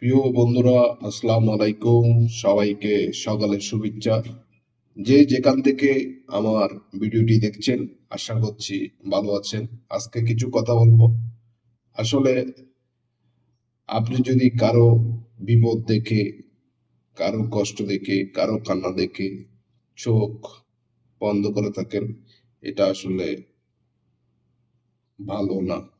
প্রিয় বন্ধুরা, আসসালামু আলাইকুম। সবাইকে সকালের শুভেচ্ছা। যে যেখান থেকে আমার ভিডিওটি দেখছেন, আশা করছি ভালো আছেন। আজকে কিছু কথা বলবো। আসলে আপনি যদি কারো বিপদ দেখে, কারো কষ্ট দেখে, কারো কান্না দেখে চোখ বন্ধ করে থাকেন, এটা আসলে ভালো না।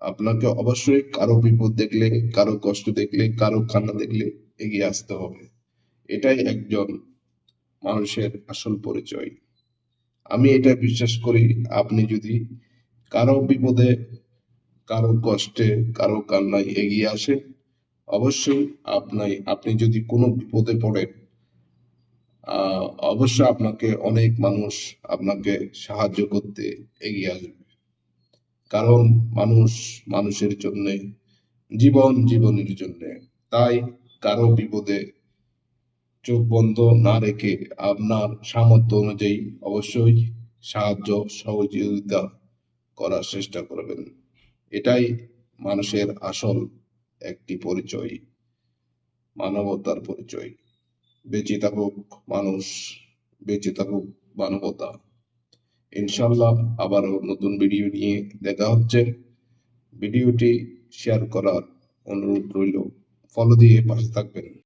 আপনাকে অবশ্যই কারো বিপদ দেখলে, কারো কষ্ট দেখলে, কারো কান্না দেখলে এগিয়ে আসতে হবে। এটাই একজন মানুষের আসল পরিচয়। আমি এটা বিশ্বাস করি, আপনি যদি কারো বিপদে, কারো কষ্টে, কারো কান্নায় এগিয়ে আসেন, অবশ্যই আপনি যদি কোনো বিপদে পড়েন, আহ অবশ্যই আপনাকে অনেক মানুষ আপনাকে সাহায্য করতে এগিয়ে আসবে। কারণ মানুষ মানুষের জন্যে, জীবন জীবনের জন্যে। তাই কারো বিপদে চোখ বন্ধ না রেখে আপনার সামর্থ্য অনুযায়ী অবশ্যই সাহায্য সহযোগিতা করার চেষ্টা করবেন। এটাই মানুষের আসল একটি পরিচয়, মানবতার পরিচয়। বেঁচে থাকুক মানুষ, বেঁচে থাকুক মানবতা। ইনশাল্লাহ আবারও নতুন ভিডিও নিয়ে দেখা হচ্ছে। ভিডিওটি শেয়ার করার অনুরোধ রইল। ফলো দিয়ে পাশে থাকবেন।